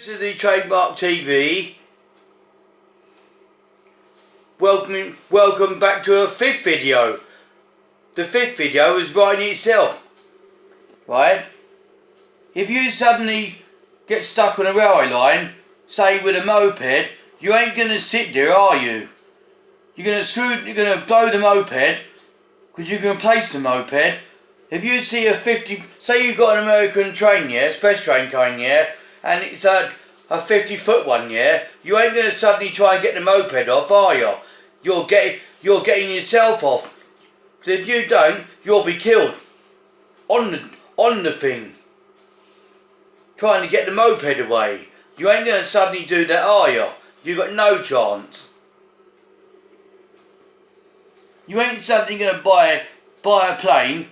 This is the Trademark TV. Welcome back to a fifth video. The fifth video is writing itself. Right? If you suddenly get stuck on a railway line, say with a moped, you ain't gonna sit there, are you? You're gonna blow the moped, because you can replace the moped. If you see a 50, say you've got an American train, yeah, express train coming, yeah, and it's a 50-foot one, yeah, you ain't gonna suddenly try and get the moped off, are you? You're getting yourself off. Because if you don't, you'll be killed on the thing, trying to get the moped away. You ain't gonna suddenly do that, are you? You got no chance. You ain't suddenly gonna buy a plane,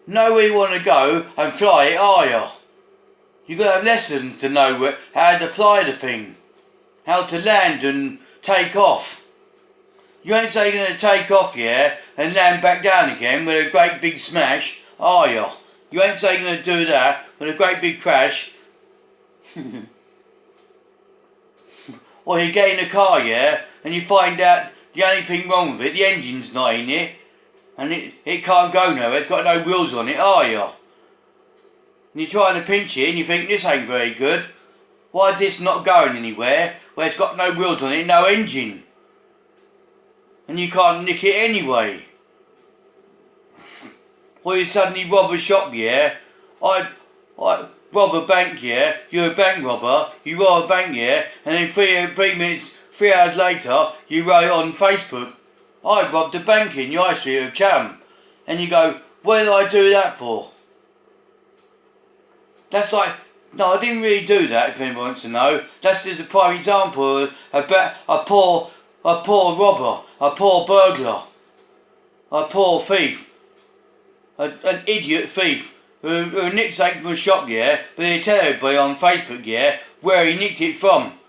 know where you want to go and fly it, are you? You gotta have lessons to know how to fly the thing, how to land and take off. You ain't say you're gonna take off, yeah, and land back down again with a great big smash, are you? You ain't say you're gonna do that with a great big crash. Or you get in a car, yeah, and you find out the only thing wrong with it, the engine's not in it, and it can't go nowhere, it's got no wheels on it, are you? And you're trying to pinch it and you think this ain't very good. Why is this not going anywhere where it's got no wheels on it, no engine? And you can't nick it anyway. Or you suddenly rob a shop, yeah? I rob a bank, yeah? You're a bank robber, you rob a bank, yeah? And then 3 hours later, you write on Facebook, I robbed a bank in your High Street of Chatham. And you go, what did I do that for? That's like, no, I didn't really do that, if anyone wants to know. That's just a prime example about a poor robber, a poor burglar, a poor thief, an idiot thief who nicked something from a shop, yeah, but they tell everybody on Facebook, yeah, where he nicked it from.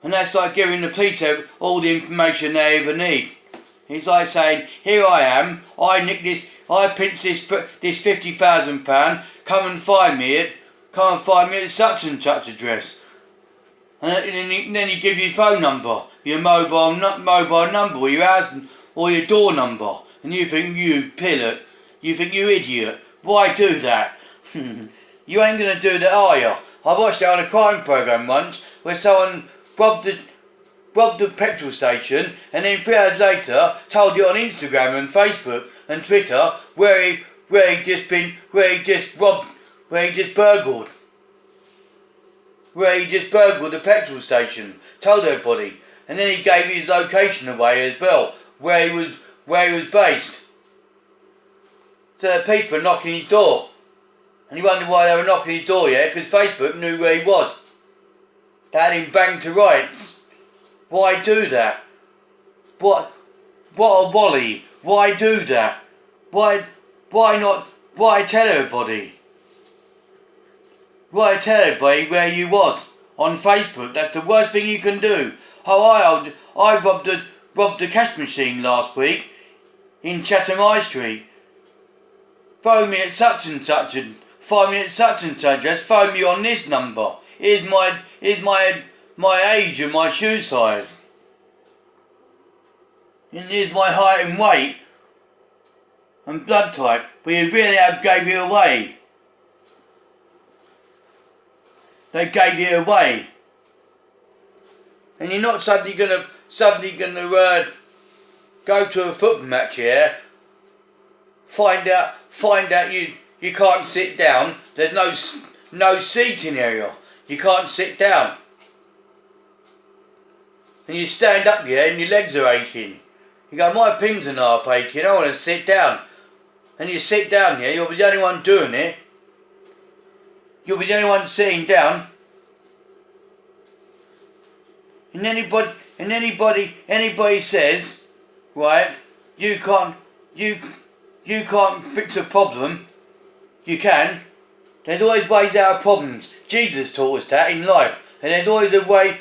And that's like giving the police all the information they ever need. It's like saying, here I am, I nicked this, I pinched this £50,000, come and find me at such and such address. And then he gives you your phone number, your mobile number, or your house, or your door number. And you think, you pillock, you think, you idiot, why do that? You ain't gonna do that, are you? I watched it on a crime programme once, where someone robbed the petrol station, and then 3 hours later told you on Instagram and Facebook and Twitter where he just burgled the petrol station, told everybody, and then he gave his location away as well, where he was based. So the police were knocking his door, and he wondered why they were knocking his door, yeah, because Facebook knew where he was. They had him banged to rights. Why do that? What a wally? Why do that? Why not? Why tell everybody? Why tell everybody where you was on Facebook? That's the worst thing you can do. Oh, I robbed the cash machine last week in Chatham High Street. Phone me at such and such and find me at such and such address. Phone me on this number. Here's my age and my shoe size. And here's my height and weight and blood type. But you really have gave it away. They gave it away. And you're not suddenly gonna go to a football match here. Find out you can't sit down. There's no seating area. You can't sit down. And you stand up here and your legs are aching. You go, my pins are half aching, I want to sit down. And you sit down here, you'll be the only one doing it. You'll be the only one sitting down. And anybody says, right, you can't fix a problem. You can. There's always ways out of problems. Jesus taught us that in life. And there's always a way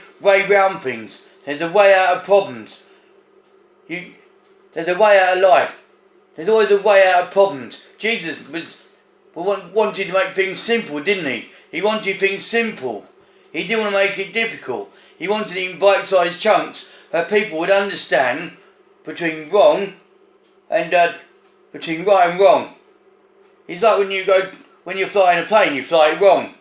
round things. There's a way out of problems. There's a way out of life. There's always a way out of problems. Jesus wanted to make things simple, didn't he? He wanted things simple. He didn't want to make it difficult. He wanted it in bite-sized chunks that people would understand between wrong and between right and wrong. It's like when you're flying a plane, you fly it wrong.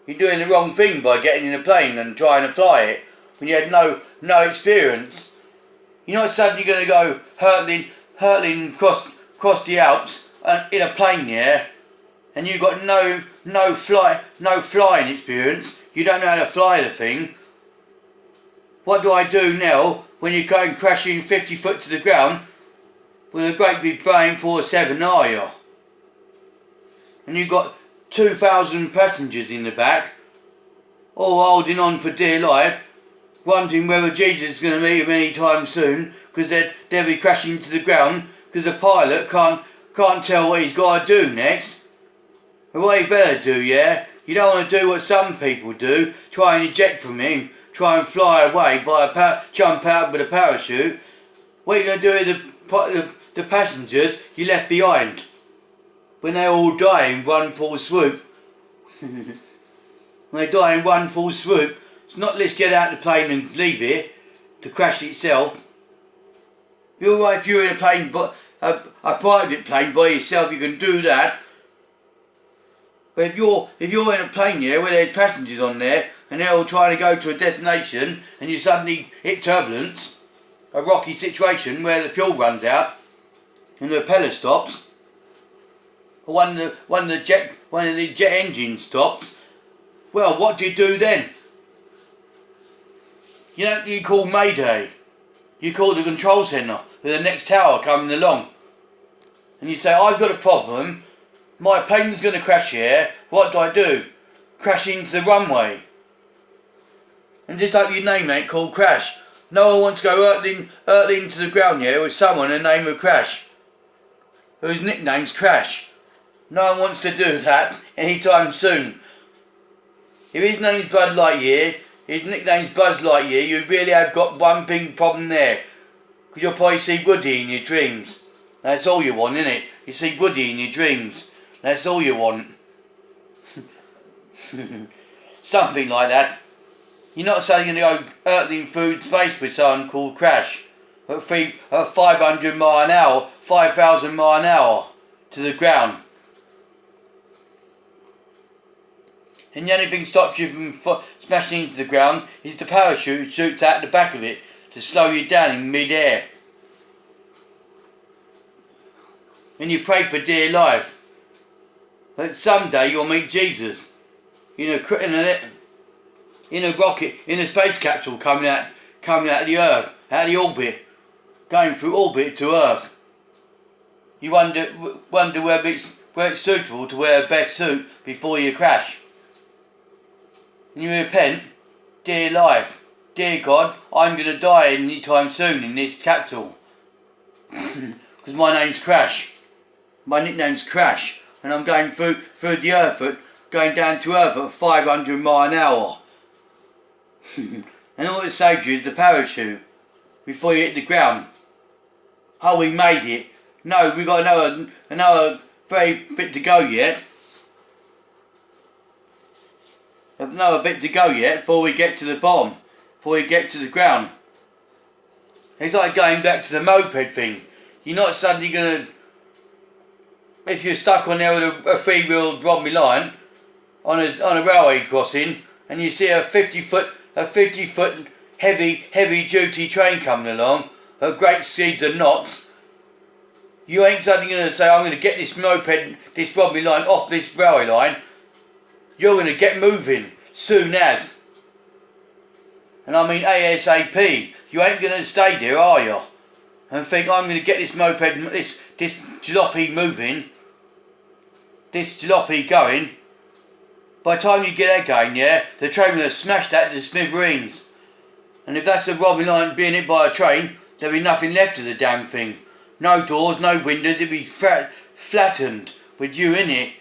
You're doing the wrong thing by getting in a plane and trying to fly it when you had no experience. You're not suddenly going to go hurtling across the Alps in a plane, yeah, and you've got no flying experience. You don't know how to fly the thing. What do I do now when you're going crashing 50 foot to the ground with a great big Boeing 47, are you? And you've got 2,000 passengers in the back, all holding on for dear life, wondering whether Jesus is going to meet them any time soon, because they'll be crashing to the ground because the pilot can't tell what he's got to do next. But what he better do, yeah? You don't want to do what some people do, try and eject from him, try and fly away jump out with a parachute. What are you going to do with the passengers you left behind when they all die in one full swoop? When they die in one full swoop, it's not let's get out the plane and leave it to crash itself. You're right if you're in a plane, but a private plane by yourself, you can do that. But if you're in a plane here where there's passengers on there and they're all trying to go to a destination and you suddenly hit turbulence, a rocky situation where the fuel runs out and the propeller stops, or one of the jet engines stops, well, what do you do then? You call Mayday. You call the control centre with the next tower coming along. And you say, I've got a problem. My plane's going to crash here. What do? Crash into the runway. And just like your name ain't called Crash. No one wants to go hurtling to the ground here with someone in the name of Crash, whose nickname's Crash. No one wants to do that anytime soon. If his name's Bud Lightyear, his nickname's Buzz Lightyear, you really have got one big problem there. Because you'll probably see Woody in your dreams. That's all you want, innit? You see Woody in your dreams. That's all you want. Something like that. You're not suddenly going to go hurtling through space with someone called Crash at 500 mile an hour, 5,000 mile an hour to the ground. And the only thing stops you from smashing into the ground is the parachute that shoots out the back of it to slow you down in mid-air. And you pray for dear life that someday you'll meet Jesus in a rocket, in a space capsule coming out of the Earth, out of the orbit, going through orbit to Earth. You wonder where it's suitable to wear a best suit before you crash. And you repent, dear life, dear God, I'm going to die any time soon in this capsule. Because my name's Crash. My nickname's Crash. And I'm going through the earth, going down to Earth at 500 mile an hour. And all it saves you is the parachute before you hit the ground. Oh, we made it. No, we've got another very bit to go yet. Another bit to go yet before we get to the bottom, before we get to the ground. It's like going back to the moped thing. You're not suddenly going to, if you're stuck on there with a three-wheeled Rodney line on a railway crossing and you see a 50 foot heavy duty train coming along at great speeds and knots, you ain't suddenly going to say, I'm going to get this Rodney line off this railway line. You're going to get moving soon as. And I mean ASAP. You ain't going to stay there, are you? And think, I'm going to get this this jalopy moving, this jalopy going. By the time you get that going, yeah, the train will have smashed that to smithereens. And if that's a Rodney line being hit by a train, there'll be nothing left of the damn thing. No doors, no windows, it'll be flattened with you in it.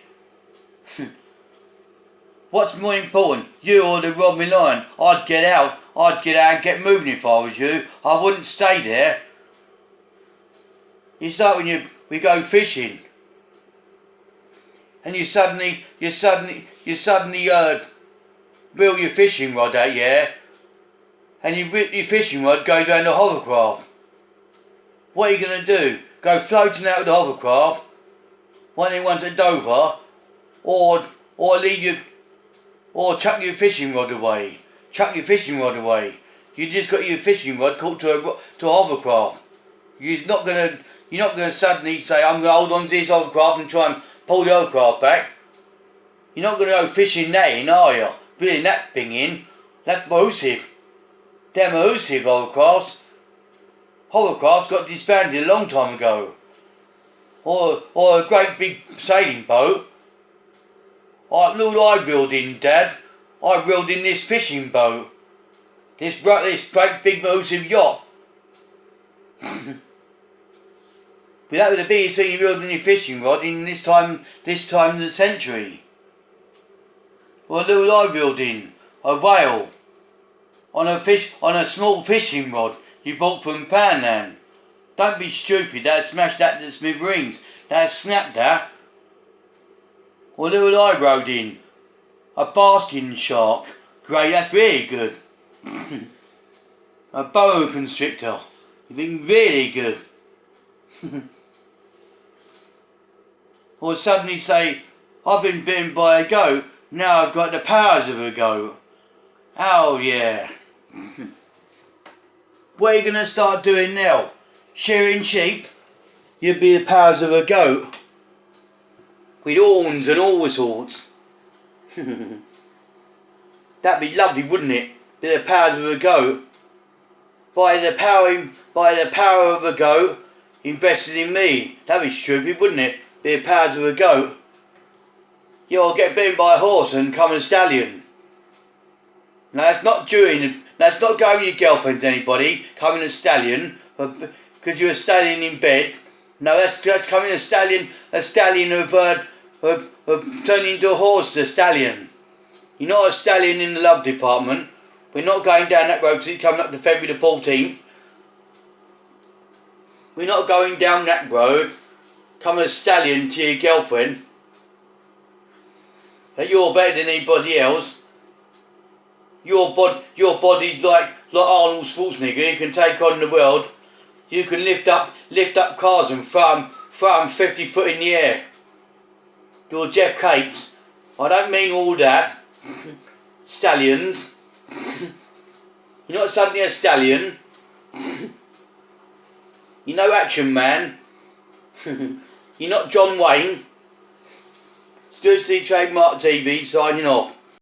What's more important, you or the Rodney line? I'd get out and get moving if I was you. I wouldn't stay there. It's like when we go fishing and you suddenly reel your fishing rod out, yeah, and your fishing rod goes around the hovercraft. What are you going to do? Go floating out of the hovercraft, one of them ones at Dover, or leave your, or chuck your fishing rod away. Chuck your fishing rod away. You just got your fishing rod caught to a hovercraft. You're not gonna suddenly say, I'm gonna hold on to this hovercraft and try and pull the hovercraft back. You're not gonna go fishing that in, are you? Reeling that thing in. That's elusive. Damn elusive hovercrafts. Hovercrafts got disbanded a long time ago. Or a great big sailing boat. Like Lord, I reeled in, Dad. I reeled in this fishing boat. This great big elusive yacht. But that was the biggest thing you reeled in your fishing rod in this time of the century. Well, look what I reeled in. A whale. On a small fishing rod you bought from Panland. Don't be stupid, that smashed that to smithereens. That snapped that. Well, look what I rode in. A basking shark. Great, that's really good. A boa constrictor. You think really good. Or suddenly say, I've been bitten by a goat, now I've got the powers of a goat. Oh yeah. What are you going to start doing now? Shearing sheep? You'd be the powers of a goat. With horns and all sorts. That'd be lovely, wouldn't it? Be the powers of a goat. By the power of a goat invested in me. That'd be stupid, wouldn't it? Be the powers of a goat. You'll get bitten by a horse and come a stallion. Now that's not going with your girlfriend to anybody, coming a stallion, because you're a stallion in bed. No, that's coming a stallion of turning into a horse, a stallion. You're not a stallion in the love department. We're not going down that road till it's coming up to February the 14th. We're not going down that road. Come a stallion to your girlfriend. That you're better than anybody else. Your body's like Arnold Schwarzenegger. You can take on the world. You can lift up cars and throw them 50 foot in the air. You're Jeff Capes. I don't mean all that. Stallions. You're not suddenly a stallion. You're no Action Man. You're not John Wayne. Exclusively Trademark TV signing off.